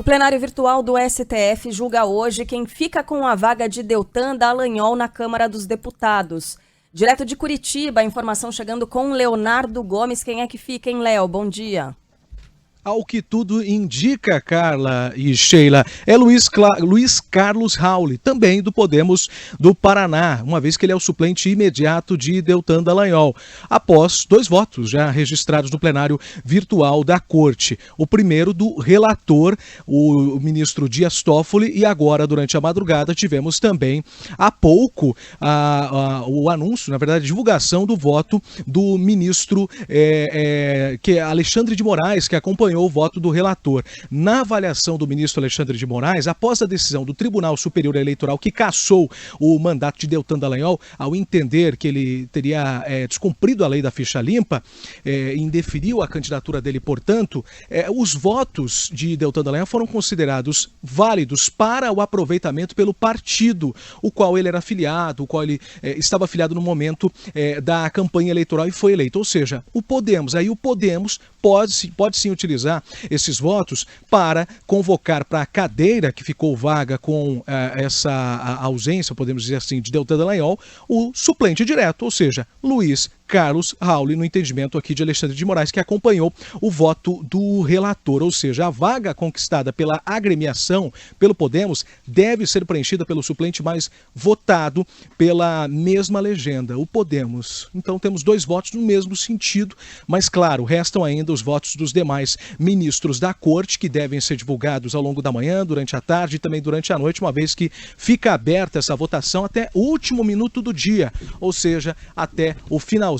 plenário virtual do STF julga hoje quem fica com a vaga de Deltan Dallagnol na Câmara dos Deputados. Direto de Curitiba, a informação chegando com Leonardo Gomes. Quem é que fica, hein, Léo? Bom dia. Ao que tudo indica, Carla e Sheila, é Luiz Carlos Rauli, também do Podemos do Paraná, uma vez que ele é o suplente imediato de Deltan Dallagnol, após 2 votos já registrados no plenário virtual da Corte. O primeiro do relator, o ministro Dias Toffoli, e agora, durante a madrugada, tivemos também, há pouco, o anúncio, na verdade, a divulgação do voto do ministro que é Alexandre de Moraes, que acompanhou o voto do relator. Na avaliação do ministro Alexandre de Moraes, após a decisão do Tribunal Superior Eleitoral que cassou o mandato de Deltan Dallagnol, ao entender que ele teria descumprido a lei da ficha limpa, indeferiu a candidatura dele, portanto, os votos de Deltan Dallagnol foram considerados válidos para o aproveitamento pelo partido, o qual ele era afiliado, o qual ele estava afiliado no momento da campanha eleitoral e foi eleito. Ou seja, o Podemos pode sim utilizar esses votos para convocar para a cadeira que ficou vaga com essa ausência, podemos dizer assim, de Deltan Dallagnol, o suplente direto, ou seja, Luiz Carlos Rauli, no entendimento aqui de Alexandre de Moraes, que acompanhou o voto do relator, ou seja, a vaga conquistada pela agremiação, pelo Podemos, deve ser preenchida pelo suplente mais votado pela mesma legenda, o Podemos. Então temos 2 votos no mesmo sentido, mas claro, restam ainda os votos dos demais ministros da Corte, que devem ser divulgados ao longo da manhã, durante a tarde e também durante a noite, uma vez que fica aberta essa votação até o último minuto do dia, ou seja, até o finalzinho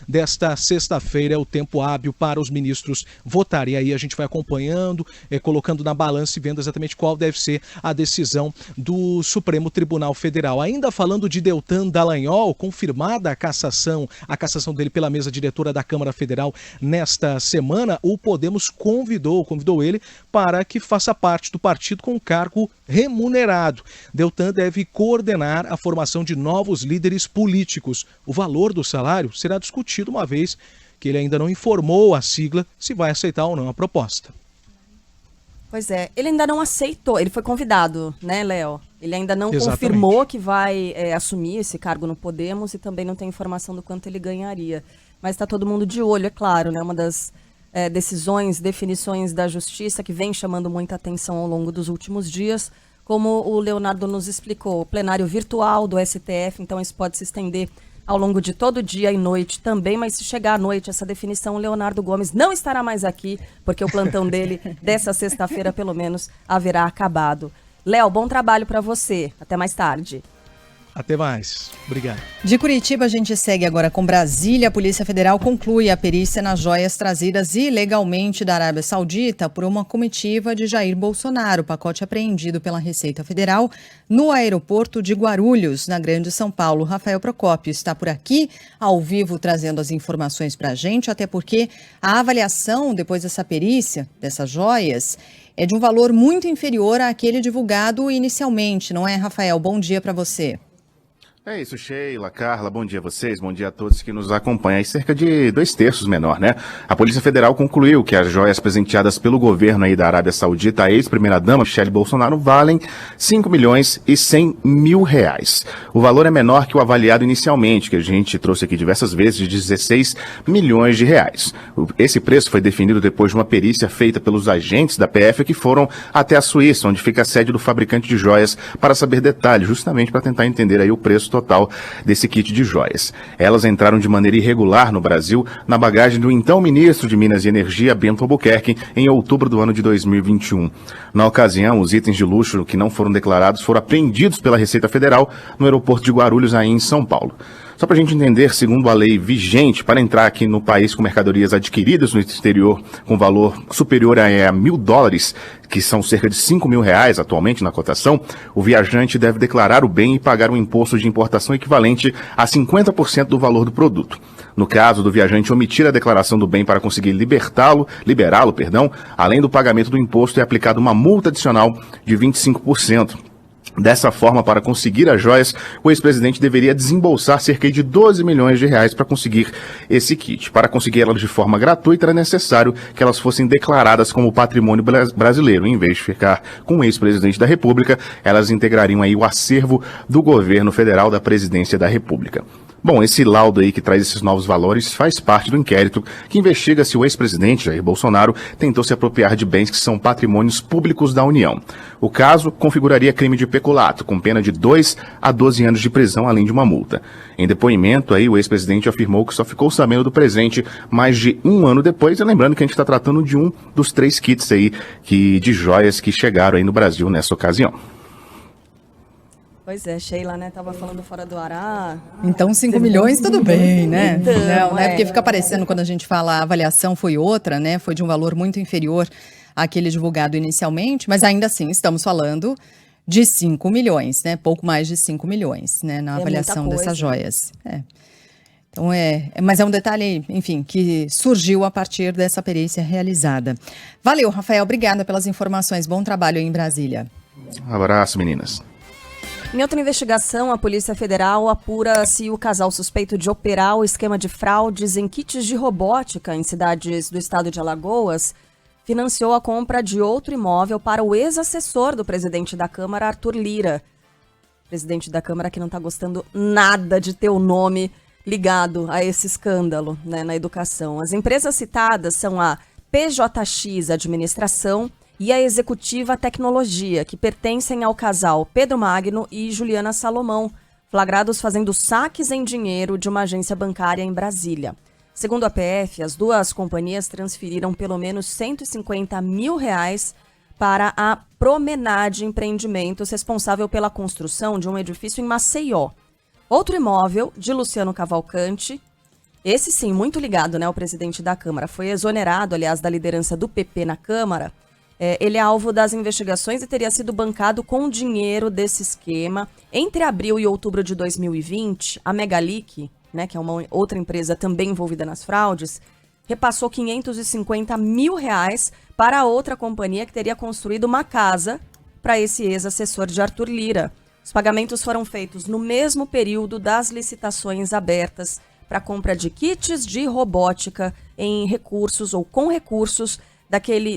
desta sexta-feira é o tempo hábil para os ministros votarem. E aí a gente vai acompanhando, colocando na balança e vendo exatamente qual deve ser a decisão do Supremo Tribunal Federal. Ainda falando de Deltan Dallagnol, confirmada a cassação dele pela mesa diretora da Câmara Federal nesta semana, o Podemos convidou ele para que faça parte do partido com cargo remunerado. Deltan deve coordenar a formação de novos líderes políticos. O valor do salário será discutido, uma vez que ele ainda não informou a sigla se vai aceitar ou não a proposta. Pois é, ele ainda não aceitou, ele foi convidado, né, Léo? Ele ainda não Exatamente. Confirmou que vai assumir esse cargo no Podemos e também não tem informação do quanto ele ganharia. Mas está todo mundo de olho, é claro, né? Uma das definições da Justiça que vem chamando muita atenção ao longo dos últimos dias, como o Leonardo nos explicou, plenário virtual do STF, então isso pode se estender ao longo de todo dia e noite também, mas se chegar à noite essa definição, o Leonardo Gomes não estará mais aqui, porque o plantão dele dessa sexta-feira, pelo menos, haverá acabado. Léo, bom trabalho para você. Até mais tarde. Até mais. Obrigado. De Curitiba, a gente segue agora com Brasília. A Polícia Federal conclui a perícia nas joias trazidas ilegalmente da Arábia Saudita por uma comitiva de Jair Bolsonaro. O pacote apreendido pela Receita Federal no aeroporto de Guarulhos, na Grande São Paulo. Rafael Procópio está por aqui, ao vivo, trazendo as informações para a gente, até porque a avaliação depois dessa perícia, dessas joias, é de um valor muito inferior àquele divulgado inicialmente, não é, Rafael? Bom dia para você. É isso, Sheila, Carla, bom dia a vocês, bom dia a todos que nos acompanham. Aí cerca de 2/3 menor, né? A Polícia Federal concluiu que as joias presenteadas pelo governo aí da Arábia Saudita, a ex-primeira-dama Michele Bolsonaro, valem R$5.100.000. O valor é menor que o avaliado inicialmente, que a gente trouxe aqui diversas vezes, de R$16 milhões. Esse preço foi definido depois de uma perícia feita pelos agentes da PF que foram até a Suíça, onde fica a sede do fabricante de joias, para saber detalhes, justamente para tentar entender aí o preço total desse kit de joias. Elas entraram de maneira irregular no Brasil na bagagem do então ministro de Minas e Energia, Bento Albuquerque, em outubro do ano de 2021. Na ocasião, os itens de luxo que não foram declarados foram apreendidos pela Receita Federal no aeroporto de Guarulhos, aí em São Paulo. Só para a gente entender, segundo a lei vigente, para entrar aqui no país com mercadorias adquiridas no exterior com valor superior a $1.000, que são cerca de R$5.000 atualmente na cotação, o viajante deve declarar o bem e pagar um imposto de importação equivalente a 50% do valor do produto. No caso do viajante omitir a declaração do bem para conseguir liberá-lo, além do pagamento do imposto, é aplicada uma multa adicional de 25%. Dessa forma, para conseguir as joias, o ex-presidente deveria desembolsar cerca de 12 milhões de reais para conseguir esse kit. Para conseguir elas de forma gratuita, era necessário que elas fossem declaradas como patrimônio brasileiro. Em vez de ficar com o ex-presidente da República, elas integrariam aí o acervo do governo federal da presidência da República. Bom, esse laudo aí que traz esses novos valores faz parte do inquérito que investiga se o ex-presidente Jair Bolsonaro tentou se apropriar de bens que são patrimônios públicos da União. O caso configuraria crime de peculato, com pena de 2 a 12 anos de prisão, além de uma multa. Em depoimento aí, o ex-presidente afirmou que só ficou sabendo do presente mais de um ano depois, e lembrando que a gente está tratando de um dos 3 kits aí de joias que chegaram aí no Brasil nessa ocasião. Pois é, Sheila, né? Tava falando fora do ar. Então, 5 milhões, tudo bem, né? Então, não, né? Porque fica parecendo, quando a gente fala a avaliação foi outra, né? Foi de um valor muito inferior àquele divulgado inicialmente, mas ainda assim estamos falando de 5 milhões, né? Pouco mais de 5 milhões, né? Na avaliação dessas joias. Então, mas é um detalhe, enfim, que surgiu a partir dessa perícia realizada. Valeu, Rafael. Obrigada pelas informações. Bom trabalho aí em Brasília. Um abraço, meninas. Em outra investigação, a Polícia Federal apura se o casal suspeito de operar o esquema de fraudes em kits de robótica em cidades do estado de Alagoas financiou a compra de outro imóvel para o ex-assessor do presidente da Câmara, Arthur Lira. O presidente da Câmara que não está gostando nada de ter o nome ligado a esse escândalo, né, na educação. As empresas citadas são a PJX Administração e a Executiva Tecnologia, que pertencem ao casal Pedro Magno e Juliana Salomão, flagrados fazendo saques em dinheiro de uma agência bancária em Brasília. Segundo a PF, as duas companhias transferiram pelo menos R$150 mil para a Promenade Empreendimentos, responsável pela construção de um edifício em Maceió. Outro imóvel, de Luciano Cavalcante, esse sim, muito ligado, né, ao presidente da Câmara, foi exonerado, aliás, da liderança do PP na Câmara. Ele é alvo das investigações e teria sido bancado com dinheiro desse esquema. Entre abril e outubro de 2020, a Megalic, né, que é uma outra empresa também envolvida nas fraudes, repassou R$550 mil para outra companhia que teria construído uma casa para esse ex-assessor de Arthur Lira. Os pagamentos foram feitos no mesmo período das licitações abertas para compra de kits de robótica em recursos ou com recursos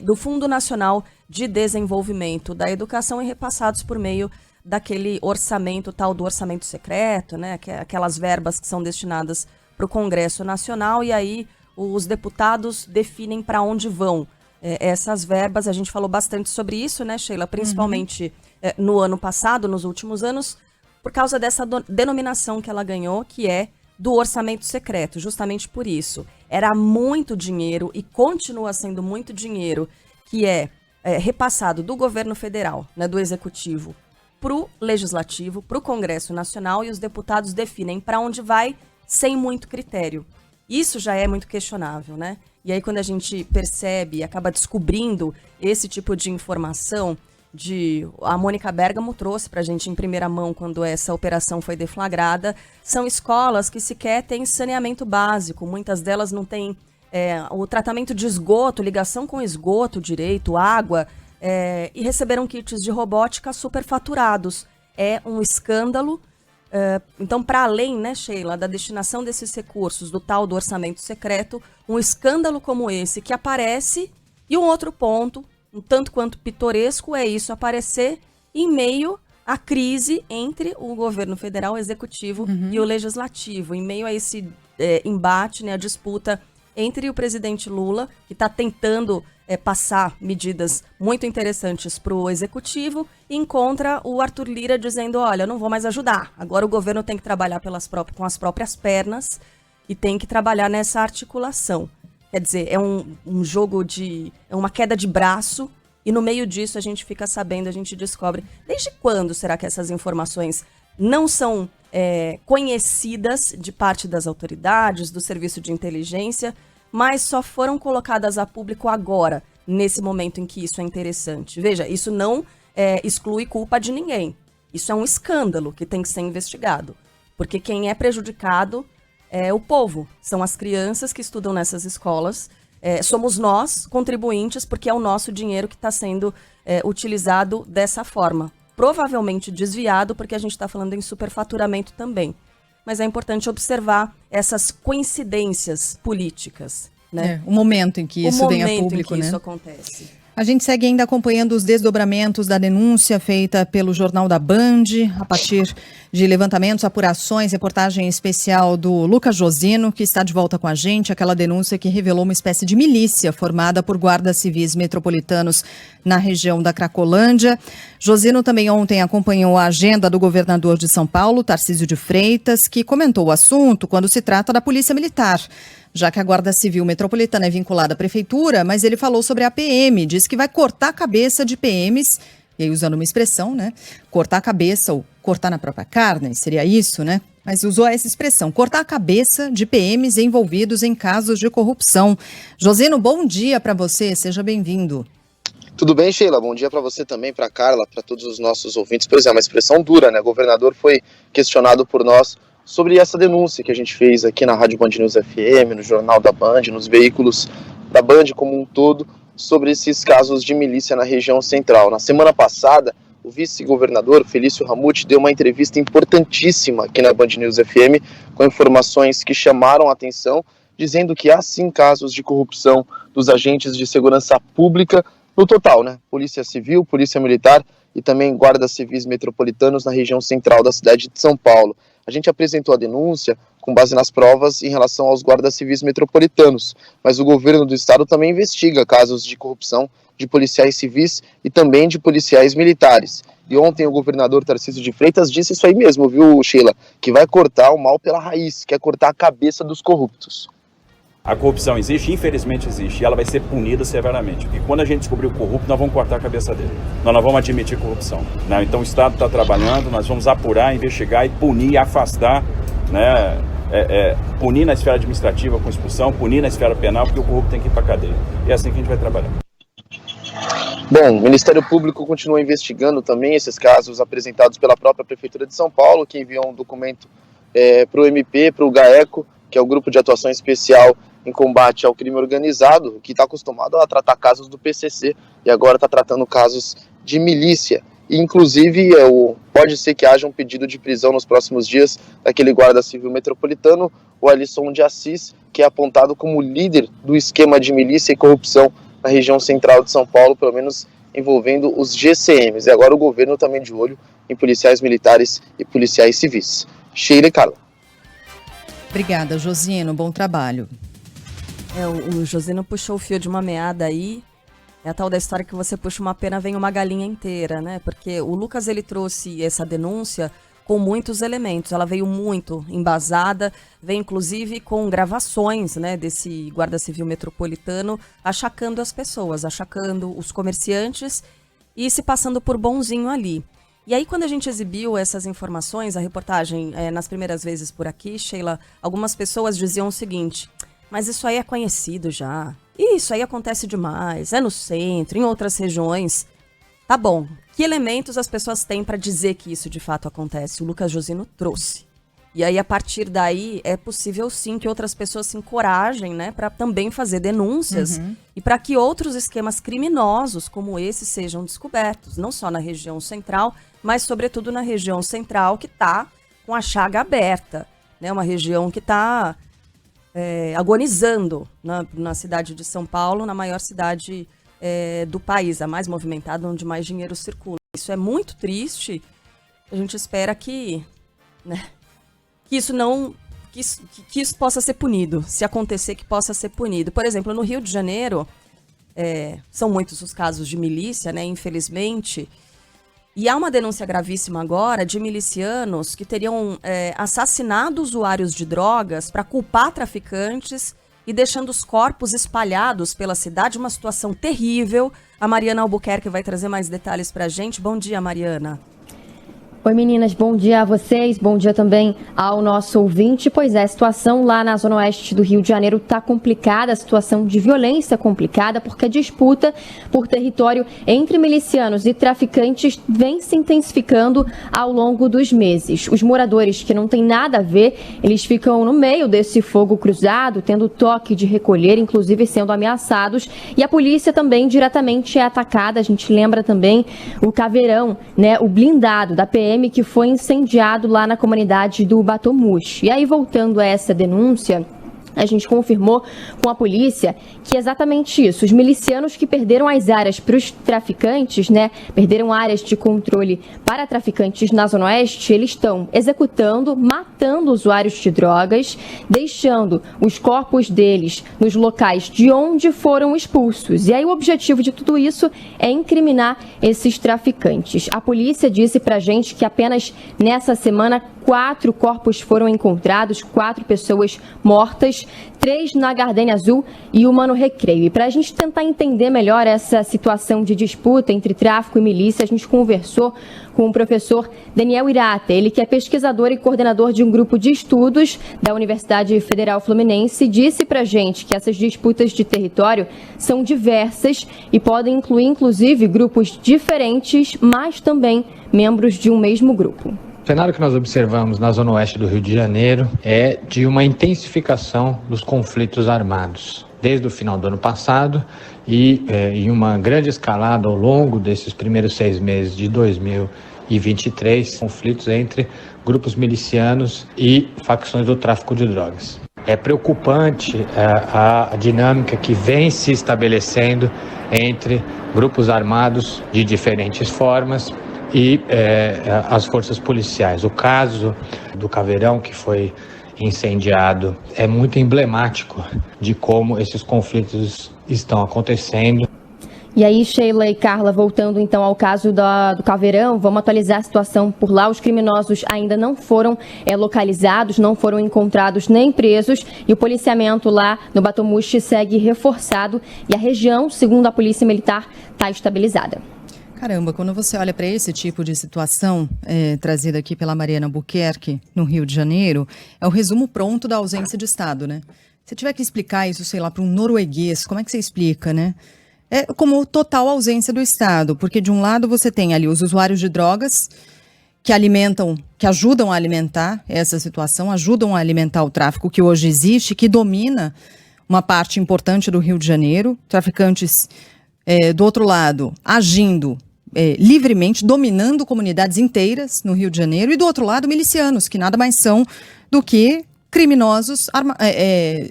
do Fundo Nacional de Desenvolvimento da Educação e repassados por meio daquele orçamento, tal do orçamento secreto, né? Aquelas verbas que são destinadas para o Congresso Nacional, e aí os deputados definem para onde vão essas verbas. A gente falou bastante sobre isso, né, Sheila? Principalmente no ano passado, nos últimos anos, por causa dessa denominação que ela ganhou, que é do orçamento secreto, justamente por isso. Era muito dinheiro e continua sendo muito dinheiro que é repassado do governo federal, né, do executivo, para o legislativo, para o Congresso Nacional, e os deputados definem para onde vai sem muito critério. Isso já é muito questionável, né? E aí quando a gente percebe e acaba descobrindo esse tipo de informação, a Mônica Bergamo trouxe para a gente em primeira mão quando essa operação foi deflagrada, são escolas que sequer têm saneamento básico, muitas delas não têm o tratamento de esgoto, ligação com esgoto direito, água, e receberam kits de robótica superfaturados. É um escândalo. Então, para além, né, Sheila, da destinação desses recursos, do tal do orçamento secreto, um escândalo como esse que aparece, e um outro ponto, um tanto quanto pitoresco, é isso aparecer em meio à crise entre o governo federal, o executivo e o legislativo, em meio a esse embate, né, a disputa entre o presidente Lula, que está tentando passar medidas muito interessantes para o executivo, e encontra o Arthur Lira dizendo, olha, eu não vou mais ajudar, agora o governo tem que trabalhar com as próprias pernas e tem que trabalhar nessa articulação. Quer dizer, é um jogo é uma queda de braço, e no meio disso a gente fica sabendo, a gente descobre. Desde quando será que essas informações não são conhecidas de parte das autoridades, do serviço de inteligência, mas só foram colocadas a público agora, nesse momento em que isso é interessante? Veja, isso não exclui culpa de ninguém. Isso é um escândalo que tem que ser investigado, porque quem é prejudicado é o povo, são as crianças que estudam nessas escolas, somos nós, contribuintes, porque é o nosso dinheiro que está sendo utilizado dessa forma. provavelmente desviado, porque a gente está falando em superfaturamento também. Mas é importante observar essas coincidências políticas, né? O momento em que isso vem a público, em que né? isso acontece. A gente segue ainda acompanhando os desdobramentos da denúncia feita pelo Jornal da Band, a partir de levantamentos, apurações, reportagem especial do Lucas Josino, que está de volta com a gente, aquela denúncia que revelou uma espécie de milícia formada por guardas civis metropolitanos na região da Cracolândia. Josino também ontem acompanhou a agenda do governador de São Paulo, Tarcísio de Freitas, que comentou o assunto quando se trata da Polícia Militar, já que a Guarda Civil Metropolitana é vinculada à Prefeitura, mas ele falou sobre a PM, disse que vai cortar a cabeça de PMs, e aí usando uma expressão, né? Cortar a cabeça, ou cortar na própria carne, seria isso, né? Mas usou essa expressão, cortar a cabeça de PMs envolvidos em casos de corrupção. Josino, bom dia para você, seja bem-vindo. Tudo bem, Sheila? Bom dia para você também, para Carla, para todos os nossos ouvintes. Pois é, uma expressão dura, né? O governador foi questionado por nós sobre essa denúncia que a gente fez aqui na Rádio Band News FM, no Jornal da Band, nos veículos da Band como um todo, sobre esses casos de milícia na região central. Na semana passada, o vice-governador Felício Ramute deu uma entrevista importantíssima aqui na Band News FM, com informações que chamaram a atenção, dizendo que há sim casos de corrupção dos agentes de segurança pública no total, né? Polícia Civil, Polícia Militar e também guardas civis metropolitanos na região central da cidade de São Paulo. A gente apresentou a denúncia com base nas provas em relação aos guardas civis metropolitanos, mas o governo do estado também investiga casos de corrupção de policiais civis e também de policiais militares. E ontem o governador Tarcísio de Freitas disse isso aí mesmo, viu, Sheila? Que vai cortar o mal pela raiz, quer cortar a cabeça dos corruptos. A corrupção existe, infelizmente existe, e ela vai ser punida severamente. Porque quando a gente descobrir o corrupto, nós vamos cortar a cabeça dele. Nós não vamos admitir corrupção, né? Então o Estado está trabalhando, nós vamos apurar, investigar e punir, afastar, né? Punir na esfera administrativa com expulsão, punir na esfera penal, porque o corrupto tem que ir para a cadeia. E é assim que a gente vai trabalhar. Bom, o Ministério Público continua investigando também esses casos apresentados pela própria Prefeitura de São Paulo, que enviou um documento para o MP, para o GAECO, que é o Grupo de Atuação Especial em Combate ao Crime Organizado, que está acostumado a tratar casos do PCC e agora está tratando casos de milícia. E, inclusive, pode ser que haja um pedido de prisão nos próximos dias daquele guarda civil metropolitano, o Alisson de Assis, que é apontado como líder do esquema de milícia e corrupção na região central de São Paulo, pelo menos envolvendo os GCMs. E agora o governo também de olho em policiais militares e policiais civis. Sheila e Carla. Obrigada, Josino, bom trabalho. O Josino puxou o fio de uma meada aí. É a tal da história que você puxa uma pena, vem uma galinha inteira, né? Porque o Lucas, ele trouxe essa denúncia com muitos elementos. Ela veio muito embasada, veio inclusive com gravações, né, desse guarda civil metropolitano achacando as pessoas, achacando os comerciantes e se passando por bonzinho ali. E aí, quando a gente exibiu essas informações, a reportagem, nas primeiras vezes por aqui, Sheila, algumas pessoas diziam o seguinte: mas isso aí é conhecido já. Isso aí acontece demais. É no centro, em outras regiões. Tá bom. Que elementos as pessoas têm para dizer que isso de fato acontece? O Lucas Josino trouxe. E aí, a partir daí, é possível sim que outras pessoas se encorajem, né, para também fazer denúncias e para que outros esquemas criminosos como esse sejam descobertos. Não só na região central, mas sobretudo na região central que está com a chaga aberta. Né, uma região que está agonizando na cidade de São Paulo, na maior cidade do país, a mais movimentada, onde mais dinheiro circula. Isso é muito triste. A gente espera que, né, que isso possa ser punido. Se acontecer, que possa ser punido. Por exemplo, no Rio de Janeiro, são muitos os casos de milícia, né, infelizmente. E há uma denúncia gravíssima agora de milicianos que teriam assassinado usuários de drogas para culpar traficantes e deixando os corpos espalhados pela cidade, uma situação terrível. A Mariana Albuquerque vai trazer mais detalhes para a gente. Bom dia, Mariana. Oi meninas, bom dia a vocês, bom dia também ao nosso ouvinte. Pois é, a situação lá na zona oeste do Rio de Janeiro está complicada, a situação de violência complicada, porque a disputa por território entre milicianos e traficantes vem se intensificando ao longo dos meses. Os moradores que não têm nada a ver, eles ficam no meio desse fogo cruzado, tendo toque de recolher, inclusive sendo ameaçados, e a polícia também diretamente é atacada. A gente lembra também o Caveirão, né, o blindado da PM, que foi incendiado lá na comunidade do Batomuxi. E aí, voltando a essa denúncia, a gente confirmou com a polícia que é exatamente isso. Os milicianos que perderam as áreas para os traficantes, né, perderam áreas de controle para traficantes na Zona Oeste, eles estão executando, matando usuários de drogas, deixando os corpos deles nos locais de onde foram expulsos. E aí o objetivo de tudo isso é incriminar esses traficantes. A polícia disse pra gente que apenas nessa semana 4 corpos foram encontrados, 4 pessoas mortas, 3 na Gardenia Azul e uma no Recreio. E para a gente tentar entender melhor essa situação de disputa entre tráfico e milícia, a gente conversou com o professor Daniel Irata, ele que é pesquisador e coordenador de um grupo de estudos da Universidade Federal Fluminense, e disse para a gente que essas disputas de território são diversas e podem incluir, inclusive, grupos diferentes, mas também membros de um mesmo grupo. O cenário que nós observamos na zona oeste do Rio de Janeiro é de uma intensificação dos conflitos armados. Desde o final do ano passado e em uma grande escalada ao longo desses primeiros 6 meses de 2023, conflitos entre grupos milicianos e facções do tráfico de drogas. É preocupante a dinâmica que vem se estabelecendo entre grupos armados de diferentes formas e as forças policiais. O caso do Caveirão, que foi incendiado, é muito emblemático de como esses conflitos estão acontecendo. E aí, Sheila e Carla, voltando então ao caso do Caveirão, vamos atualizar a situação por lá. Os criminosos ainda não foram localizados, não foram encontrados nem presos, e o policiamento lá no Batomuxi segue reforçado e a região, segundo a Polícia Militar, está estabilizada. Caramba, quando você olha para esse tipo de situação trazida aqui pela Mariana Albuquerque, no Rio de Janeiro, é o resumo pronto da ausência de Estado, né? Se tiver que explicar isso, sei lá, para um norueguês, como é que você explica, né? É como total ausência do Estado, porque de um lado você tem ali os usuários de drogas que ajudam a alimentar essa situação, ajudam a alimentar o tráfico que hoje existe, que domina uma parte importante do Rio de Janeiro, traficantes do outro lado agindo livremente, dominando comunidades inteiras no Rio de Janeiro, e do outro lado milicianos, que nada mais são do que criminosos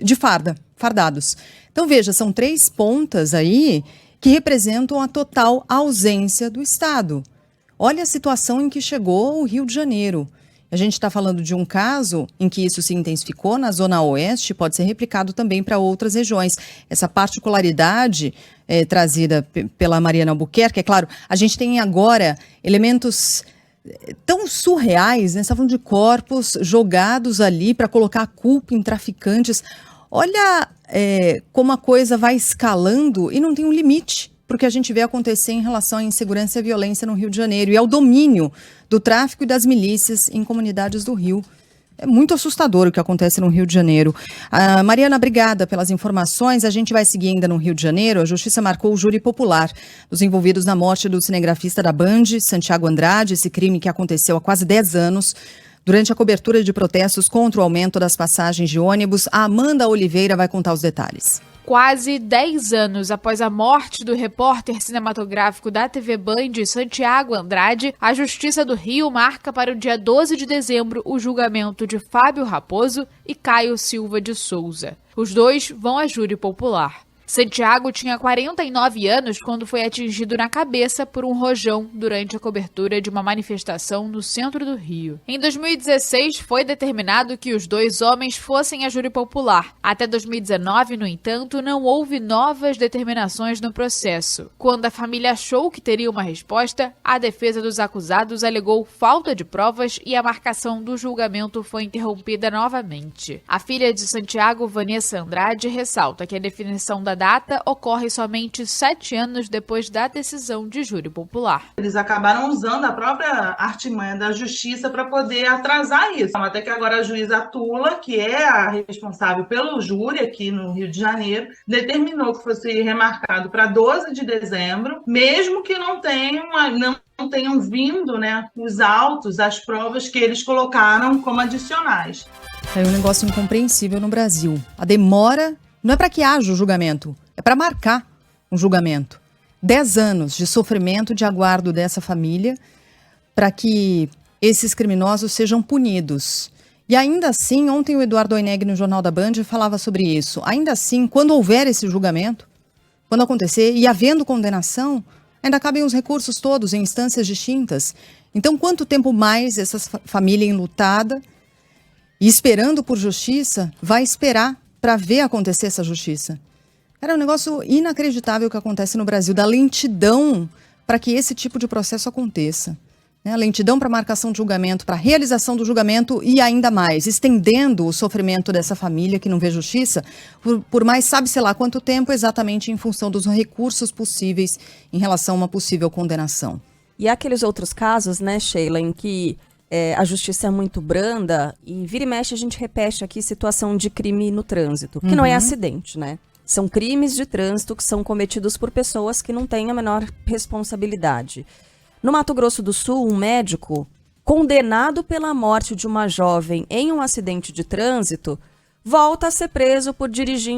de fardados. Então veja, são 3 pontas aí que representam a total ausência do Estado. Olha a situação em que chegou o Rio de Janeiro. A gente está falando de um caso em que isso se intensificou na Zona Oeste, pode ser replicado também para outras regiões. Essa particularidade trazida pela Mariana Albuquerque, é claro, a gente tem agora elementos tão surreais, né? Você está falando de corpos jogados ali para colocar a culpa em traficantes. Olha como a coisa vai escalando e não tem um limite para o que a gente vê acontecer em relação à insegurança e à violência no Rio de Janeiro e ao domínio do tráfico e das milícias em comunidades do Rio. É muito assustador o que acontece no Rio de Janeiro. Mariana, obrigada pelas informações. A gente vai seguir ainda no Rio de Janeiro. A Justiça marcou o júri popular dos envolvidos na morte do cinegrafista da Band, Santiago Andrade, esse crime que aconteceu há quase 10 anos. Durante a cobertura de protestos contra o aumento das passagens de ônibus, a Amanda Oliveira vai contar os detalhes. Quase 10 anos após a morte do repórter cinematográfico da TV Band, Santiago Andrade, a Justiça do Rio marca para o dia 12 de dezembro o julgamento de Fábio Raposo e Caio Silva de Souza. Os dois vão a júri popular. Santiago tinha 49 anos quando foi atingido na cabeça por um rojão durante a cobertura de uma manifestação no centro do Rio. Em 2016, foi determinado que os dois homens fossem a júri popular. Até 2019, no entanto, não houve novas determinações no processo. Quando a família achou que teria uma resposta, a defesa dos acusados alegou falta de provas e a marcação do julgamento foi interrompida novamente. A filha de Santiago, Vanessa Andrade, ressalta que a definição da da data ocorre somente 7 anos depois da decisão de júri popular. Eles acabaram usando a própria artimanha da justiça para poder atrasar isso. Até que agora a juíza Tula, que é a responsável pelo júri aqui no Rio de Janeiro, determinou que fosse remarcado para 12 de dezembro, mesmo que não tenham vindo, né, os autos, as provas que eles colocaram como adicionais. É um negócio incompreensível no Brasil. A demora não é para que haja o julgamento, é para marcar um julgamento. 10 anos de sofrimento, de aguardo dessa família para que esses criminosos sejam punidos. E ainda assim, ontem o Eduardo Oineg no Jornal da Band falava sobre isso. Ainda assim, quando houver esse julgamento, quando acontecer e havendo condenação, ainda cabem os recursos todos em instâncias distintas. Então, quanto tempo mais essa família enlutada e esperando por justiça vai esperar para ver acontecer essa justiça? É um negócio inacreditável que acontece no Brasil, da lentidão para que esse tipo de processo aconteça. A lentidão para marcação de julgamento, para realização do julgamento e ainda mais, estendendo o sofrimento dessa família que não vê justiça por mais sabe-se lá quanto tempo, exatamente em função dos recursos possíveis em relação a uma possível condenação. E há aqueles outros casos, né, Sheila, em que a justiça é muito branda e vira e mexe a gente repete aqui situação de crime no trânsito, que não é acidente, né? São crimes de trânsito que são cometidos por pessoas que não têm a menor responsabilidade. No Mato Grosso do Sul, um médico condenado pela morte de uma jovem em um acidente de trânsito volta a ser preso por dirigir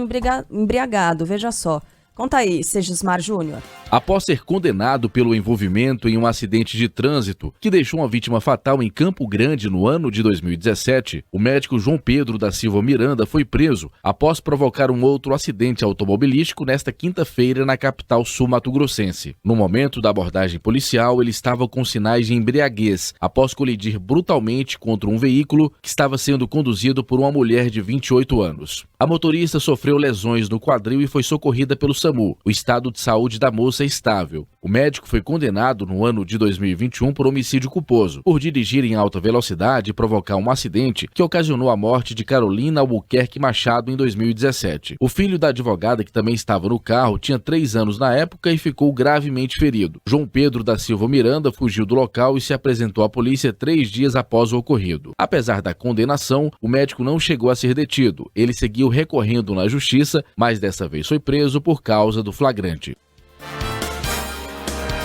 embriagado. Veja só. Conta aí, Segismar Júnior. Após ser condenado pelo envolvimento em um acidente de trânsito que deixou uma vítima fatal em Campo Grande no ano de 2017, o médico João Pedro da Silva Miranda foi preso após provocar um outro acidente automobilístico nesta quinta-feira na capital sul-mato-grossense. No momento da abordagem policial, ele estava com sinais de embriaguez após colidir brutalmente contra um veículo que estava sendo conduzido por uma mulher de 28 anos. A motorista sofreu lesões no quadril e foi socorrida pelo SAMU. O estado de saúde da moça é estável. O médico foi condenado no ano de 2021 por homicídio culposo, por dirigir em alta velocidade e provocar um acidente que ocasionou a morte de Carolina Albuquerque Machado em 2017. O filho da advogada, que também estava no carro, tinha 3 anos na época e ficou gravemente ferido. João Pedro da Silva Miranda fugiu do local e se apresentou à polícia 3 dias após o ocorrido. Apesar da condenação, o médico não chegou a ser detido. Ele seguiu recorrendo na justiça, mas dessa vez foi preso por causa do flagrante.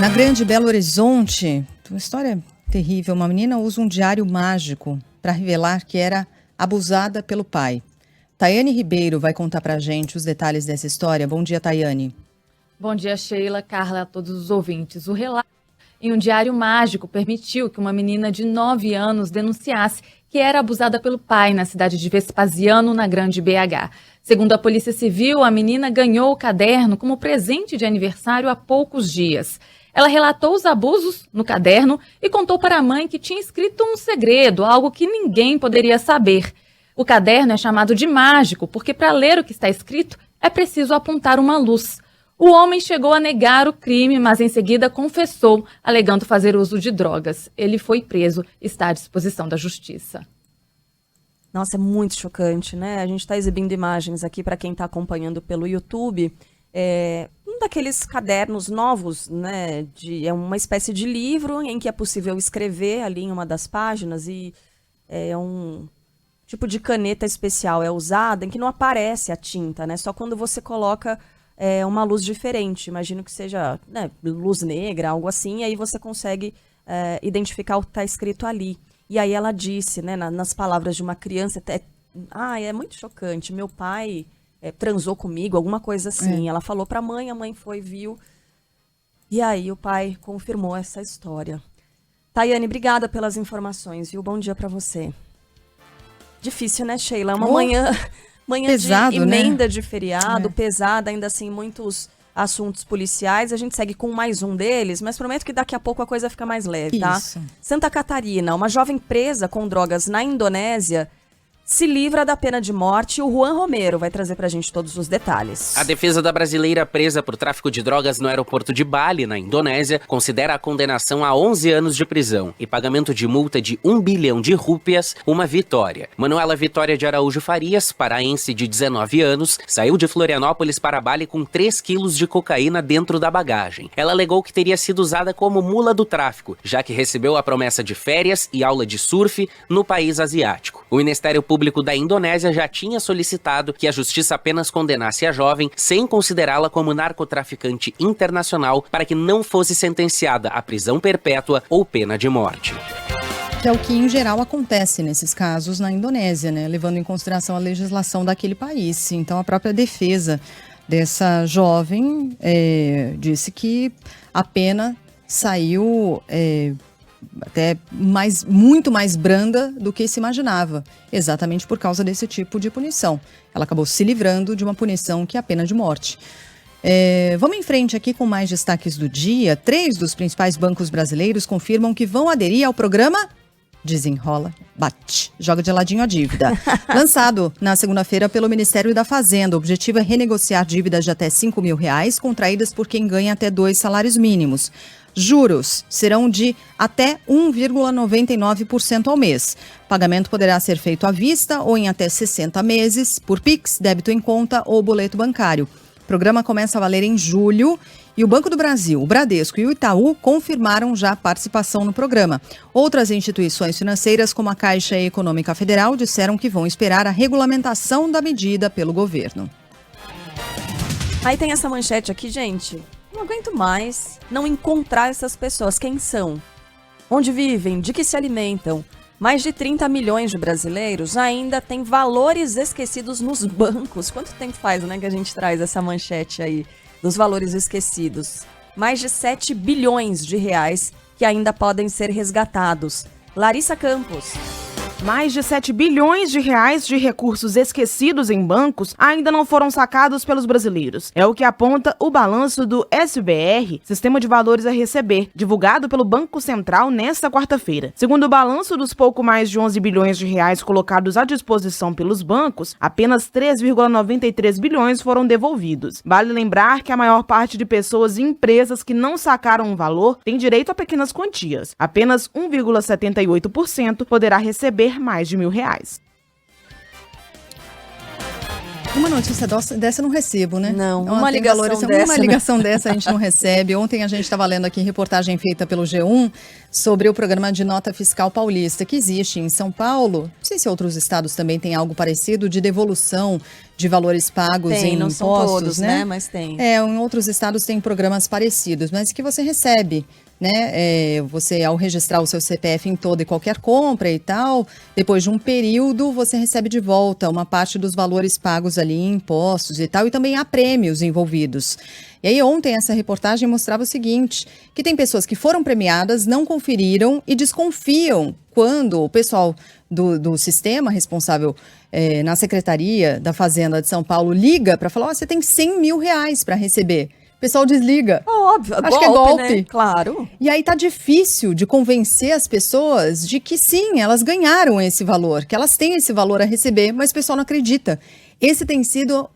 Na Grande Belo Horizonte, uma história terrível. Uma menina usa um diário mágico para revelar que era abusada pelo pai. Tayane Ribeiro vai contar pra gente os detalhes dessa história. Bom dia, Tayane. Bom dia, Sheila, Carla, a todos os ouvintes. O relato em um diário mágico permitiu que uma menina de 9 anos denunciasse que era abusada pelo pai na cidade de Vespasiano, na Grande BH. Segundo a Polícia Civil, a menina ganhou o caderno como presente de aniversário há poucos dias. Ela relatou os abusos no caderno e contou para a mãe que tinha escrito um segredo, algo que ninguém poderia saber. O caderno é chamado de mágico porque para ler o que está escrito é preciso apontar uma luz. O homem chegou a negar o crime, mas em seguida confessou, alegando fazer uso de drogas. Ele foi preso e está à disposição da justiça. Nossa, é muito chocante, né? A gente está exibindo imagens aqui para quem está acompanhando pelo YouTube. Um daqueles cadernos novos, né? É uma espécie de livro em que é possível escrever ali em uma das páginas e é um tipo de caneta especial, é usada em que não aparece a tinta, né? Só quando você coloca uma luz diferente, imagino que seja, né, luz negra, algo assim, e aí você consegue identificar o que está escrito ali. E aí ela disse, né, nas palavras de uma criança, é muito chocante, meu pai transou comigo, alguma coisa assim. Ela falou para a mãe foi, viu, e aí o pai confirmou essa história. Tayane, obrigada pelas informações, viu? Bom dia para você. Difícil, né, Sheila? Uma manhã pesado, de emenda, né? De feriado, pesada, ainda assim, muitos assuntos policiais. A gente segue com mais um deles, mas prometo que daqui a pouco a coisa fica mais leve, tá? Isso. Santa Catarina, uma jovem presa com drogas na Indonésia se livra da pena de morte. O Juan Romero vai trazer pra gente todos os detalhes. A defesa da brasileira presa por tráfico de drogas no aeroporto de Bali, na Indonésia, considera a condenação a 11 anos de prisão e pagamento de multa de 1 bilhão de rúpias uma vitória. Manuela Vitória de Araújo Farias, paraense de 19 anos, saiu de Florianópolis para Bali com 3 quilos de cocaína dentro da bagagem. Ela alegou que teria sido usada como mula do tráfico, já que recebeu a promessa de férias e aula de surf no país asiático. O Ministério Público da Indonésia já tinha solicitado que a justiça apenas condenasse a jovem sem considerá-la como narcotraficante internacional para que não fosse sentenciada à prisão perpétua ou pena de morte. Que é o que, em geral, acontece nesses casos na Indonésia, né? Levando em consideração a legislação daquele país. Então, a própria defesa dessa jovem disse que a pena saiu até muito mais branda do que se imaginava, exatamente por causa desse tipo de punição. Ela acabou se livrando de uma punição que é a pena de morte. Vamos em frente aqui com mais destaques do dia. 3 dos principais bancos brasileiros confirmam que vão aderir ao programa Desenrola, Bate, Joga de Ladinho a Dívida. Lançado na segunda-feira pelo Ministério da Fazenda, o objetivo é renegociar dívidas de até R$5 mil contraídas por quem ganha até 2 salários mínimos. Juros serão de até 1,99% ao mês. Pagamento poderá ser feito à vista ou em até 60 meses, por Pix, débito em conta ou boleto bancário. O programa começa a valer em julho e o Banco do Brasil, o Bradesco e o Itaú confirmaram já a participação no programa. Outras instituições financeiras, como a Caixa Econômica Federal, disseram que vão esperar a regulamentação da medida pelo governo. Aí tem essa manchete aqui, gente. Não aguento mais não encontrar essas pessoas. Quem são? Onde vivem? De que se alimentam? Mais de 30 milhões de brasileiros ainda têm valores esquecidos nos bancos. Quanto tempo faz, né, que a gente traz essa manchete aí dos valores esquecidos? Mais de 7 bilhões de reais que ainda podem ser resgatados. Larissa Campos. Mais de 7 bilhões de reais de recursos esquecidos em bancos ainda não foram sacados pelos brasileiros. É o que aponta o balanço do SBR, Sistema de Valores a Receber, divulgado pelo Banco Central nesta quarta-feira. Segundo o balanço dos pouco mais de 11 bilhões de reais colocados à disposição pelos bancos, apenas 3,93 bilhões foram devolvidos. Vale lembrar que a maior parte de pessoas e empresas que não sacaram um valor tem direito a pequenas quantias. Apenas 1,78% poderá receber mais de R$1.000. Uma notícia dessa eu não recebo, né? Não, uma ligação dessa a gente não recebe. Ontem a gente estava lendo aqui reportagem feita pelo G1 sobre o programa de nota fiscal paulista que existe em São Paulo. Não sei se outros estados também têm algo parecido de devolução de valores pagos em não impostos, são todos, né? Mas tem. Em outros estados tem programas parecidos, mas que você recebe, né? Você, ao registrar o seu CPF em toda e qualquer compra e tal, depois de um período, você recebe de volta uma parte dos valores pagos ali em impostos e tal, e também há prêmios envolvidos. E aí ontem essa reportagem mostrava o seguinte, que tem pessoas que foram premiadas, não conferiram e desconfiam quando o pessoal do sistema responsável na Secretaria da Fazenda de São Paulo liga para falar, você tem R$100 mil para receber. O pessoal desliga. Óbvio, acho que é golpe. Né? Claro. E aí tá difícil de convencer as pessoas de que sim, elas ganharam esse valor, que elas têm esse valor a receber, mas o pessoal não acredita. Esse tem sido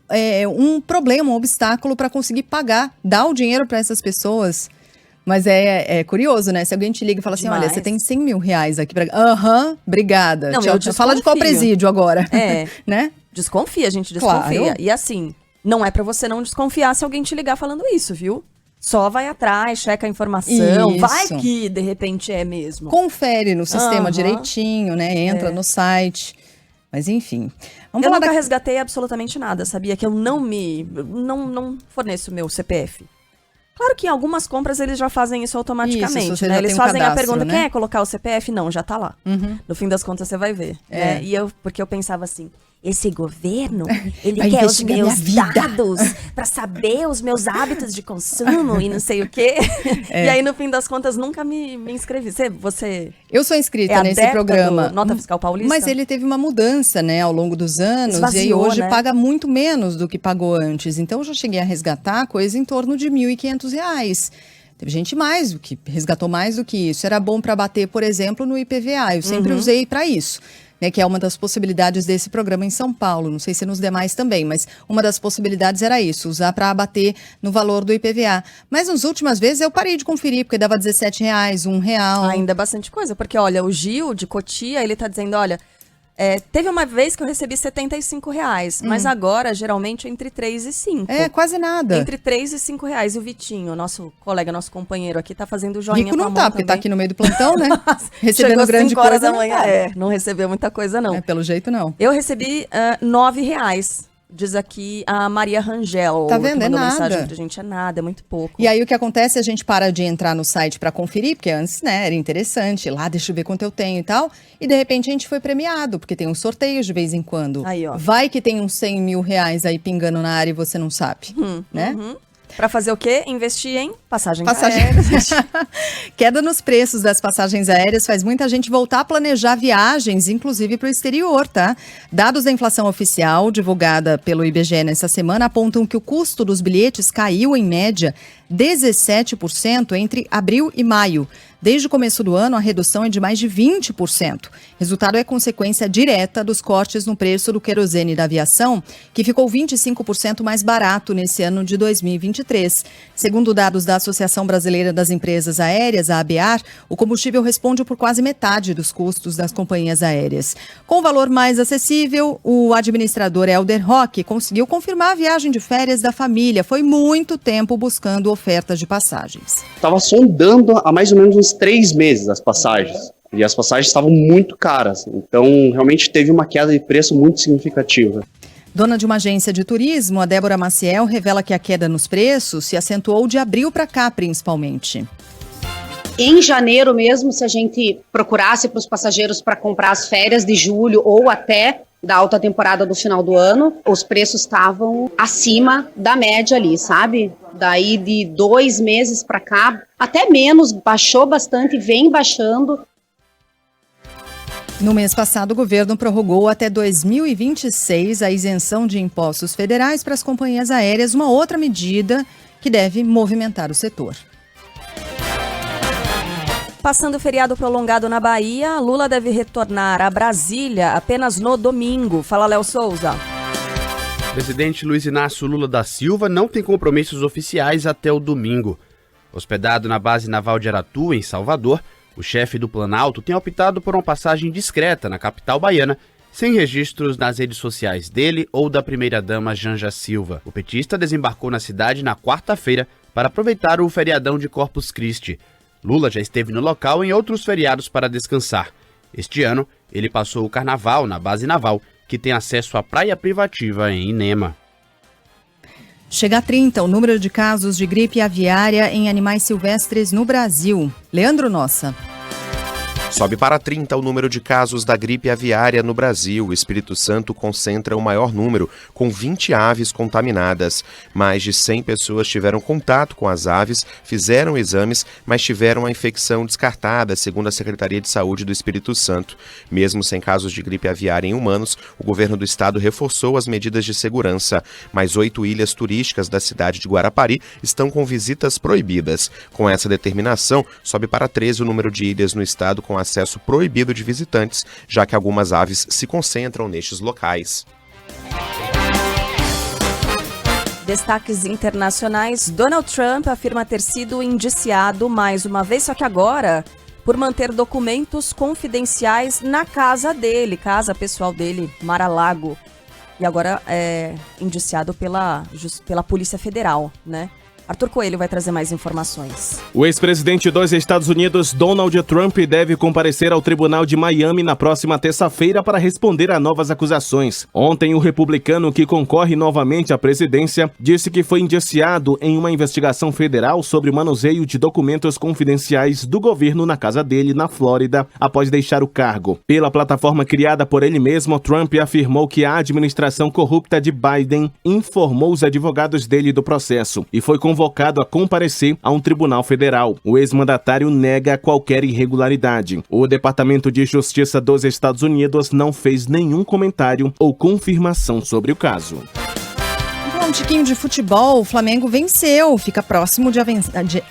um problema, um obstáculo para conseguir pagar, dar o dinheiro para essas pessoas. Mas é curioso, né? Se alguém te liga e fala assim, olha, você tem R$100 mil aqui para... Obrigada. Não, eu fala de qual presídio agora. Né? Desconfia, a gente desconfia. Claro. E assim, não é para você não desconfiar se alguém te ligar falando isso, viu? Só vai atrás, checa a informação, Isso. Vai que de repente é mesmo. Confere no sistema direitinho, né? Entra no site. Mas enfim. Eu nunca resgatei absolutamente nada, sabia? Que eu não forneço o meu CPF. Claro que em algumas compras eles já fazem isso automaticamente, isso, né? Eles fazem a pergunta, né? quer colocar o CPF? Não, já tá lá. Uhum. No fim das contas você vai ver. Né? Porque eu pensava assim, esse governo, ele vai quer os investigar meus minha vida. dados para saber os meus hábitos de consumo e não sei o quê. E aí, no fim das contas, nunca me inscrevi. Você Eu sou inscrita nesse programa. Nota Fiscal Paulista? Mas ele teve uma mudança, né, ao longo dos anos. Esvaziou, e aí hoje né? paga muito menos do que pagou antes. Então eu já cheguei a resgatar coisa em torno de R$1.500. Teve gente resgatou mais do que isso. Era bom para bater, por exemplo, no IPVA. Eu sempre usei para isso. né, que é uma das possibilidades desse programa em São Paulo. Não sei se nos demais também, mas uma das possibilidades era isso, usar para abater no valor do IPVA. Mas nas últimas vezes eu parei de conferir, porque dava R$17, R$1. Ainda é bastante coisa, porque olha, o Gil de Cotia, ele tá dizendo, olha, teve uma vez que eu recebi R$75, mas agora, geralmente, entre 3 e 5. É, quase nada. Entre 3 e 5 reais. E o Vitinho, nosso colega, nosso companheiro aqui, tá fazendo joinha Rico com a não mão tá, porque também. tá aqui no meio do plantão, né? Recebendo Chegou grande 5 horas coisa. da manhã. Não recebeu muita coisa, não. Pelo jeito, não. Eu recebi R$9. Diz aqui a Maria Rangel. Tá vendo? Que mandou É nada. mensagem pra gente. É nada, é muito pouco. E aí o que acontece, a gente para de entrar no site para conferir, porque antes, né, era interessante, lá deixa eu ver quanto eu tenho e tal, e de repente a gente foi premiado, porque tem uns sorteios de vez em quando. Aí, ó. Vai que tem uns 100 mil reais aí pingando na área e você não sabe, né? Pra fazer o quê? Investir em passagens aéreas. Queda nos preços das passagens aéreas faz muita gente voltar a planejar viagens, inclusive para o exterior, tá? Dados da inflação oficial, divulgada pelo IBGE nessa semana, apontam que o custo dos bilhetes caiu, em média, 17% entre abril e maio. Desde o começo do ano, a redução é de mais de 20%. Resultado é consequência direta dos cortes no preço do querosene da aviação, que ficou 25% mais barato nesse ano de 2023. Segundo dados da Associação Brasileira das Empresas Aéreas, a ABAR, o combustível responde por quase metade dos custos das companhias aéreas. Com o valor mais acessível, o administrador Helder Roque conseguiu confirmar a viagem de férias da família. Foi muito tempo buscando ofertas de passagens. Estava sondando há mais ou menos uns 3 meses as passagens. E as passagens estavam muito caras. Então, realmente teve uma queda de preço muito significativa. Dona de uma agência de turismo, a Débora Maciel, revela que a queda nos preços se acentuou de abril para cá, principalmente. Em janeiro mesmo, se a gente procurasse para os passageiros para comprar as férias de julho ou até da alta temporada do final do ano, os preços estavam acima da média ali, sabe? Daí de 2 meses para cá, até menos, baixou bastante, vem baixando. No mês passado, o governo prorrogou até 2026 a isenção de impostos federais para as companhias aéreas, uma outra medida que deve movimentar o setor. Passando o feriado prolongado na Bahia, Lula deve retornar a Brasília apenas no domingo. Fala, Léo Souza. O presidente Luiz Inácio Lula da Silva não tem compromissos oficiais até o domingo. Hospedado na base naval de Aratu, em Salvador, o chefe do Planalto tem optado por uma passagem discreta na capital baiana, sem registros nas redes sociais dele ou da primeira-dama Janja Silva. O petista desembarcou na cidade na quarta-feira para aproveitar o feriadão de Corpus Christi. Lula já esteve no local em outros feriados para descansar. Este ano, ele passou o carnaval na base naval, que tem acesso à praia privativa em Inema. Chega a 30 o número de casos de gripe aviária em animais silvestres no Brasil. Leandro Nossa. Sobe para 30 o número de casos da gripe aviária no Brasil. O Espírito Santo concentra o maior número, com 20 aves contaminadas. Mais de 100 pessoas tiveram contato com as aves, fizeram exames, mas tiveram a infecção descartada, segundo a Secretaria de Saúde do Espírito Santo. Mesmo sem casos de gripe aviária em humanos, o governo do estado reforçou as medidas de segurança. Mais 8 ilhas turísticas da cidade de Guarapari estão com visitas proibidas. Com essa determinação, sobe para 13 o número de ilhas no estado com acesso proibido de visitantes, já que algumas aves se concentram nestes locais. Destaques internacionais. Donald Trump afirma ter sido indiciado mais uma vez, só que agora por manter documentos confidenciais na casa dele, casa pessoal dele, Mar-a-Lago. E agora é indiciado pela Polícia Federal, né? Arthur Coelho vai trazer mais informações. O ex-presidente dos Estados Unidos, Donald Trump, deve comparecer ao Tribunal de Miami na próxima terça-feira para responder a novas acusações. Ontem, o republicano que concorre novamente à presidência disse que foi indiciado em uma investigação federal sobre o manuseio de documentos confidenciais do governo na casa dele, na Flórida, após deixar o cargo. Pela plataforma criada por ele mesmo, Trump afirmou que a administração corrupta de Biden informou os advogados dele do processo e foi convocado a comparecer a um tribunal federal. O ex-mandatário nega qualquer irregularidade. O Departamento de Justiça dos Estados Unidos não fez nenhum comentário ou confirmação sobre o caso. Um tiquinho de futebol, o Flamengo venceu, fica próximo de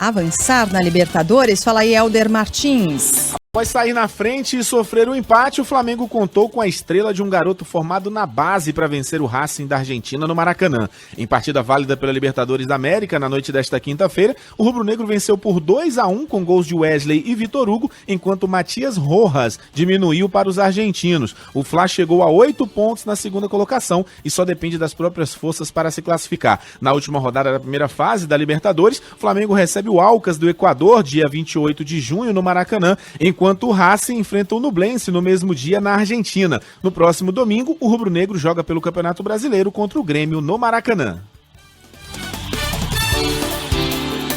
avançar na Libertadores. Fala aí, Helder Martins. Após sair na frente e sofrer um empate, o Flamengo contou com a estrela de um garoto formado na base para vencer o Racing da Argentina no Maracanã. Em partida válida pela Libertadores da América, na noite desta quinta-feira, o rubro-negro venceu por 2-1 com gols de Wesley e Vitor Hugo, enquanto Matias Rojas diminuiu para os argentinos. O Fla chegou a 8 pontos na segunda colocação e só depende das próprias forças para se classificar. Na última rodada da primeira fase da Libertadores, o Flamengo recebe o Alcas do Equador, dia 28 de junho, no Maracanã, enquanto o Racing enfrenta o Nublense no mesmo dia na Argentina. No próximo domingo, o rubro-negro joga pelo Campeonato Brasileiro contra o Grêmio no Maracanã.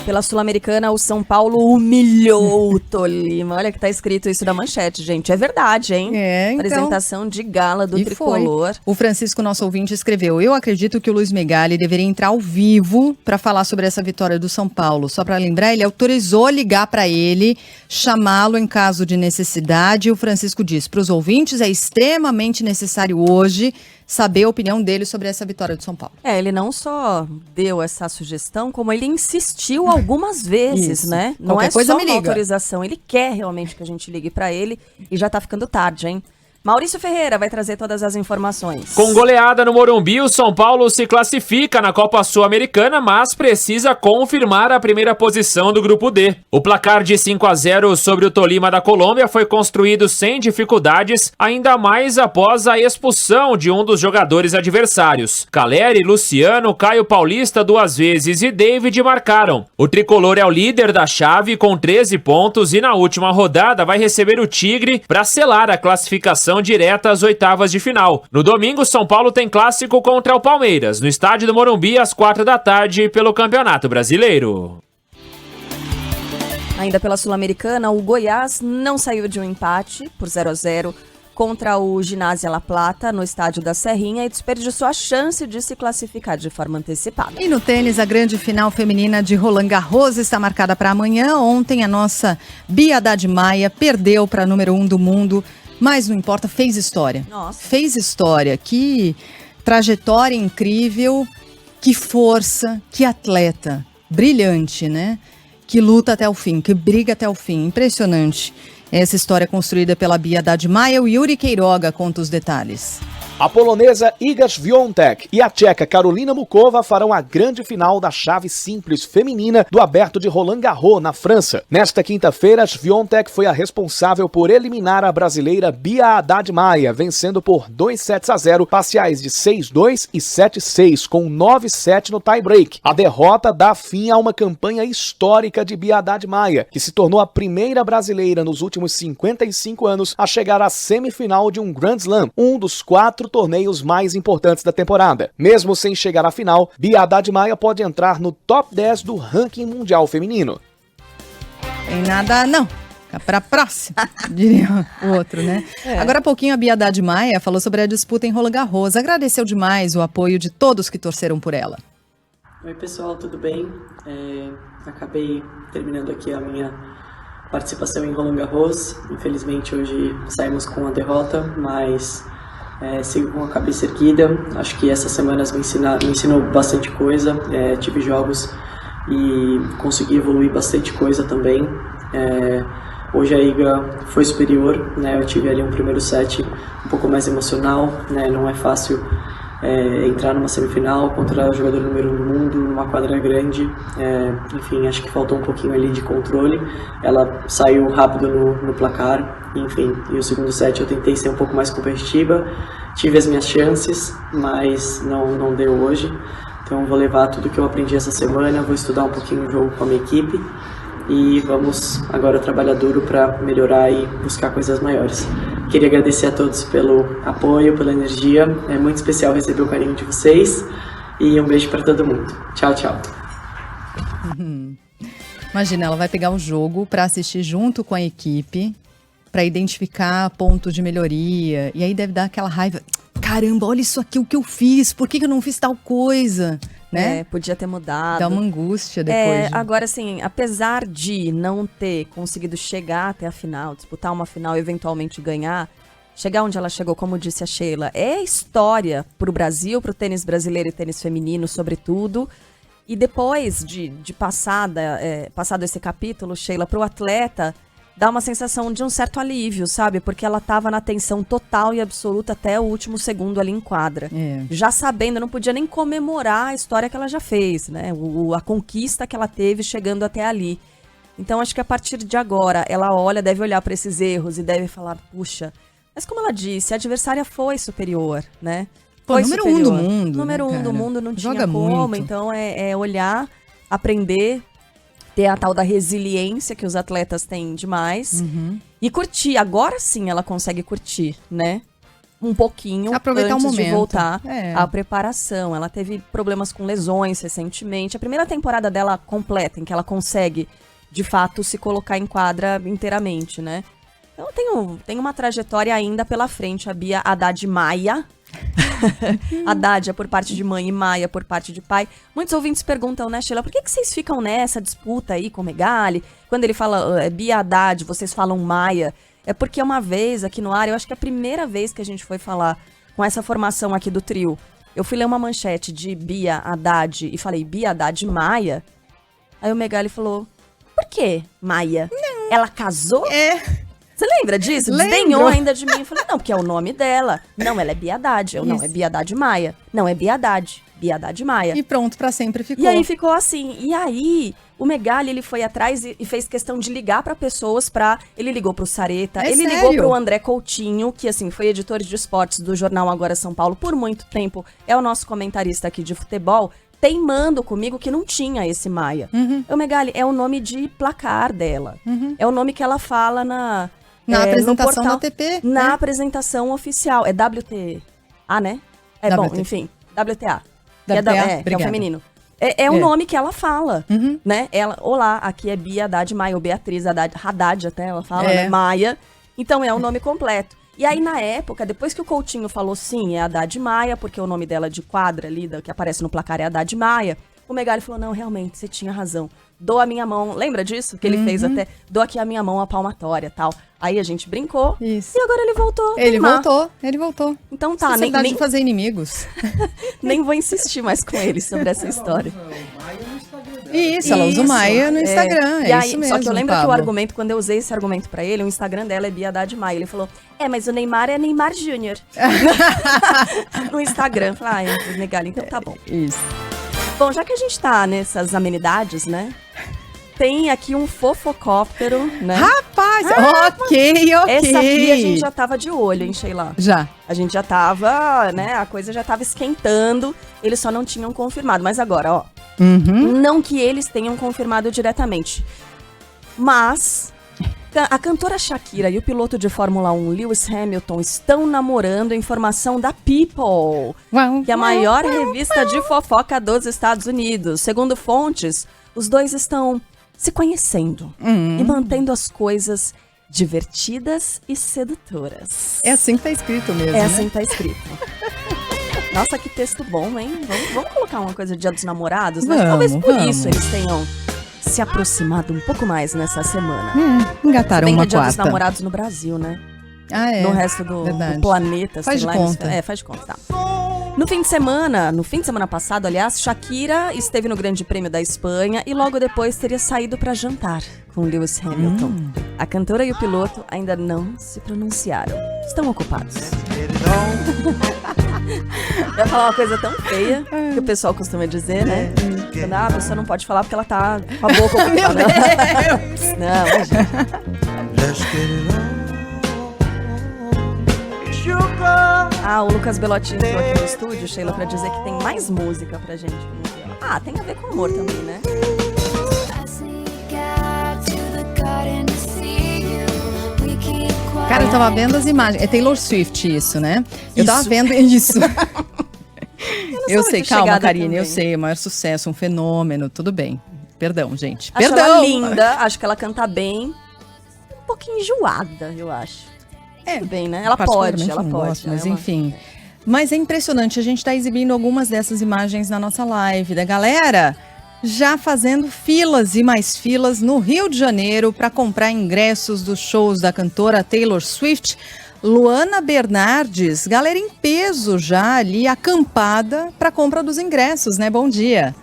Pela Sul-Americana, o São Paulo humilhou o Tolima. Olha que tá escrito isso na manchete, gente. É verdade, hein? Então... Apresentação de gala do Tricolor. Foi. O Francisco, nosso ouvinte, escreveu: eu acredito que o Luiz Megali deveria entrar ao vivo para falar sobre essa vitória do São Paulo. Só para lembrar, ele autorizou ligar para ele, chamá-lo em caso de necessidade. O Francisco diz: para os ouvintes, é extremamente necessário hoje saber a opinião dele sobre essa vitória do São Paulo. Ele não só deu essa sugestão, como ele insistiu algumas vezes, Isso. né? Não Qualquer é coisa só me uma liga. autorização, ele quer realmente que a gente ligue para ele e já tá ficando tarde, hein? Maurício Ferreira vai trazer todas as informações. Com goleada no Morumbi, o São Paulo se classifica na Copa Sul-Americana, mas precisa confirmar a primeira posição do Grupo D. O placar de 5-0 sobre o Tolima da Colômbia foi construído sem dificuldades, ainda mais após a expulsão de um dos jogadores adversários. Caleri, Luciano, Caio Paulista 2 vezes e David marcaram. O tricolor é o líder da chave com 13 pontos e na última rodada vai receber o Tigre para selar a classificação direta às oitavas de final. No domingo, São Paulo tem clássico contra o Palmeiras, no estádio do Morumbi, às 16h pelo Campeonato Brasileiro. Ainda pela Sul-Americana, o Goiás não saiu de um empate por 0-0 contra o Ginásio La Plata, no estádio da Serrinha, e desperdiçou a chance de se classificar de forma antecipada. E no tênis, a grande final feminina de Roland Garros está marcada para amanhã. Ontem, a nossa Bia Haddad Maia perdeu para número 1 do mundo, mas não importa, fez história. Nossa. Fez história. Que trajetória incrível, que força, que atleta. Brilhante, né? Que luta até o fim, que briga até o fim. Impressionante. Essa história é construída pela Bia Haddad Maia. O Yuri Queiroga conta os detalhes. A polonesa Iga Świątek e a tcheca Karolina Mukova farão a grande final da chave simples feminina do Aberto de Roland Garros, na França. Nesta quinta-feira, Świątek foi a responsável por eliminar a brasileira Bia Haddad Maia, vencendo por 2-0, parciais de 6-2 e 7-6, com 9-7 no tie-break. A derrota dá fim a uma campanha histórica de Bia Haddad Maia, que se tornou a primeira brasileira nos últimos 55 anos a chegar à semifinal de um Grand Slam, um dos 4 torneios mais importantes da temporada. Mesmo sem chegar à final, Bia Haddad Maia pode entrar no top 10 do ranking mundial feminino. Tem nada, não. Fica pra próxima, diria o outro, né? Agora há pouquinho a Bia Haddad Maia falou sobre a disputa em Roland Garros. Agradeceu demais o apoio de todos que torceram por ela. Oi pessoal, tudo bem? Acabei terminando aqui a minha participação em Roland Garros. Infelizmente hoje saímos com a derrota, mas sigo com a cabeça erguida. Acho que essas semanas me ensinou bastante coisa. Tive jogos e consegui evoluir bastante coisa também. Hoje a Iga foi superior, né? Eu tive ali um primeiro set um pouco mais emocional, né? Não é fácil entrar numa semifinal contra o jogador número 1 do mundo, numa quadra grande. Enfim, acho que faltou um pouquinho ali de controle. Ela saiu rápido no placar. Enfim, e o segundo set eu tentei ser um pouco mais competitiva, tive as minhas chances, mas não deu hoje. Então vou levar tudo que eu aprendi essa semana, vou estudar um pouquinho o jogo com a minha equipe e vamos agora trabalhar duro para melhorar e buscar coisas maiores. Queria agradecer a todos pelo apoio, pela energia, é muito especial receber o carinho de vocês e um beijo para todo mundo. Tchau, tchau. Imagina, ela vai pegar o jogo para assistir junto com a equipe, para identificar pontos de melhoria. E aí deve dar aquela raiva. Caramba, olha isso aqui, o que eu fiz. Por que eu não fiz tal coisa? Né? Podia ter mudado. Dá uma angústia depois. Agora, assim, apesar de não ter conseguido chegar até a final, disputar uma final e eventualmente ganhar, chegar onde ela chegou, como disse a Sheila, é história pro Brasil, pro tênis brasileiro e tênis feminino, sobretudo. E depois de passado esse capítulo, Sheila, pro atleta, dá uma sensação de um certo alívio, sabe? Porque ela tava na tensão total e absoluta até o último segundo ali em quadra. Já sabendo, não podia nem comemorar a história que ela já fez, né? A conquista que ela teve chegando até ali. Então, acho que a partir de agora, ela deve olhar para esses erros e deve falar, puxa, mas como ela disse, a adversária foi superior, né? Foi número superior. 1 do mundo. Número né, 1 do mundo, não Joga tinha como. muito. Então, é olhar, aprender, ter a tal da resiliência que os atletas têm demais e curtir. Agora sim ela consegue curtir, né? Um pouquinho Aproveitar antes o momento. de voltar É. à preparação. Ela teve problemas com lesões recentemente. A primeira temporada dela completa, em que ela consegue, de fato, se colocar em quadra inteiramente, né? Então tem uma trajetória ainda pela frente. A Bia Haddad Maia. Haddad é por parte de mãe e Maia por parte de pai. Muitos ouvintes perguntam, né, Sheila, por que vocês ficam nessa disputa aí com o Megali? Quando ele fala Bia Haddad, vocês falam Maia. É porque uma vez aqui no ar, eu acho que é a primeira vez que a gente foi falar com essa formação aqui do trio, eu fui ler uma manchete de Bia Haddad e falei Bia Haddad Maia. Aí o Megali falou, por que Maia? Não. Ela casou? Você lembra disso? Desdenhou ainda de mim. Eu falei, não, porque é o nome dela. Não, ela é Bia Haddad. Eu, não, é Bia Haddad Maia. Não, é Bia Haddad. Bia Haddad Maia. E pronto, pra sempre ficou. E aí ficou assim. E aí, o Megali, ele foi atrás e fez questão de ligar pra pessoas Ele ligou pro Sareta, ele ligou pro André Coutinho, que assim, foi editor de esportes do jornal Agora São Paulo por muito tempo. É o nosso comentarista aqui de futebol. Teimando comigo que não tinha esse Maia. O Megali é o nome de placar dela. É o nome que ela fala na apresentação no portal, da TP. Na apresentação oficial. É WTA, né? É bom, enfim. WTA. Que é o feminino. É o nome que ela fala, né? Olá, aqui é Bia Haddad Maia, ou Beatriz Haddad até ela fala, né? Maia. Então é o nome completo. E aí, na época, depois que o Coutinho falou sim, é Haddad Maia, porque o nome dela de quadra ali, que aparece no placar é Haddad Maia, o Megali falou, não, realmente, você tinha razão. Dou a minha mão, lembra disso? Que ele fez até, dou aqui a minha mão, a palmatória e tal. Aí a gente brincou e agora ele voltou. Ele voltou. Então tá, nem de fazer inimigos. Nem vou insistir mais com ele sobre essa história. Isso, ela usa o Maia no Instagram, e aí, isso mesmo, só que eu lembro Pablo. que o argumento, quando eu usei esse argumento pra ele, o Instagram dela é Bia Haddad Maia. Ele falou, mas o Neymar é Neymar Júnior. No Instagram. Eu falei, Megali, então tá bom. Isso. Bom, já que a gente tá nessas amenidades, né? Tem aqui um fofocóptero, né? Rapaz, ok. Essa aqui a gente já tava de olho, hein, Sheila? Já. A gente já tava, né? A coisa já tava esquentando. Eles só não tinham confirmado. Mas agora, ó. Não que eles tenham confirmado diretamente. Mas a cantora Shakira e o piloto de Fórmula 1, Lewis Hamilton, estão namorando, informação da People, que é a maior revista de fofoca dos Estados Unidos. Segundo fontes, os dois estão se conhecendo e mantendo as coisas divertidas e sedutoras. É assim que tá escrito mesmo, É assim que tá escrito. Nossa, que texto bom, hein? Vamos colocar uma coisa de Dia dos Namorados, né? Talvez por isso eles tenham se aproximado um pouco mais nessa semana. Engataram Se bem uma que é Dia quarta. dos Namorados no Brasil, né? No resto do planeta. Faz de conta. Faz de conta, tá. No fim de semana passado, aliás, Shakira esteve no Grande Prêmio da Espanha e logo depois teria saído para jantar com Lewis Hamilton. A cantora e o piloto ainda não se pronunciaram. Estão ocupados. Eu ia falar uma coisa tão feia que o pessoal costuma dizer, né? Quando a pessoa não pode falar porque ela tá com a boca ocupada. Não, o Lucas Belotti entrou aqui no estúdio, Sheila, pra dizer que tem mais música pra gente. Tem a ver com humor também, né? Cara, eu tava vendo as imagens. É Taylor Swift isso, né? Eu tava vendo isso. Eu sei, calma, Karine, eu sei, o maior sucesso, um fenômeno, tudo bem. Perdão, gente. Acho Perdão. ela linda, acho que ela canta bem. Um pouquinho enjoada, eu acho. Tudo bem, né? Ela pode. Gosto, mas né? enfim. Mas é impressionante, a gente tá exibindo algumas dessas imagens na nossa live, da galera já fazendo filas e mais filas no Rio de Janeiro para comprar ingressos dos shows da cantora Taylor Swift. Luana Bernardes, galera em peso já ali, acampada para compra dos ingressos, né? Bom dia.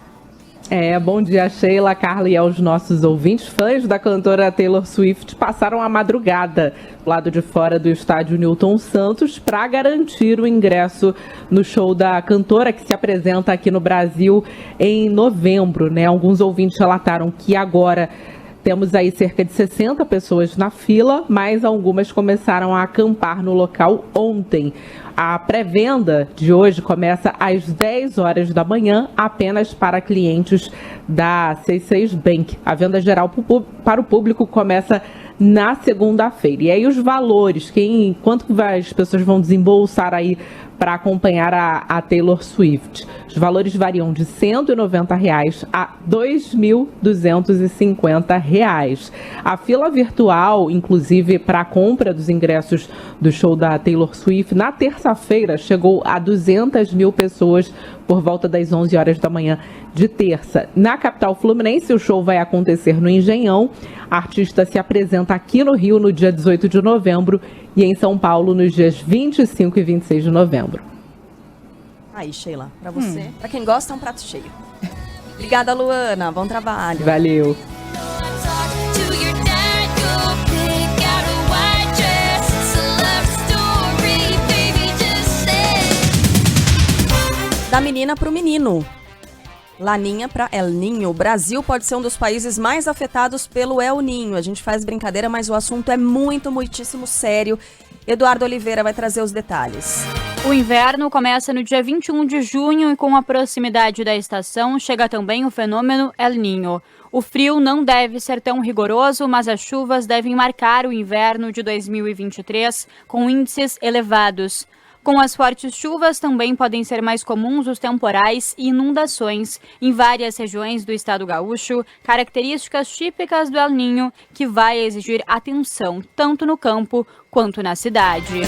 Bom dia, Sheila, Carla e aos nossos ouvintes. Fãs da cantora Taylor Swift passaram a madrugada do lado de fora do estádio Newton Santos para garantir o ingresso no show da cantora que se apresenta aqui no Brasil em novembro, né? Alguns ouvintes relataram que agora temos aí cerca de 60 pessoas na fila, mas algumas começaram a acampar no local ontem. A pré-venda de hoje começa às 10 horas da manhã, apenas para clientes da C6 Bank. A venda geral para o público começa na segunda-feira. E aí os valores, quanto as pessoas vão desembolsar aí para acompanhar a Taylor Swift? Os valores variam de R$ 190 a R$ 2.250. A fila virtual, inclusive para a compra dos ingressos do show da Taylor Swift, na terça-feira chegou a 200 mil pessoas por volta das 11 horas da manhã de terça. Na capital fluminense, o show vai acontecer no Engenhão. A artista se apresenta aqui no Rio no dia 18 de novembro e em São Paulo nos dias 25 e 26 de novembro. Aí, Sheila, para você, para quem gosta, é um prato cheio. Obrigada, Luana. Bom trabalho. Valeu. Da menina para o menino. Laninha para El Ninho. O Brasil pode ser um dos países mais afetados pelo El Ninho. A gente faz brincadeira, mas o assunto é muitíssimo sério. Eduardo Oliveira vai trazer os detalhes. O inverno começa no dia 21 de junho e com a proximidade da estação chega também o fenômeno El Ninho. O frio não deve ser tão rigoroso, mas as chuvas devem marcar o inverno de 2023 com índices elevados. Com as fortes chuvas, também podem ser mais comuns os temporais e inundações em várias regiões do estado gaúcho, características típicas do El Ninho que vai exigir atenção tanto no campo quanto na cidade.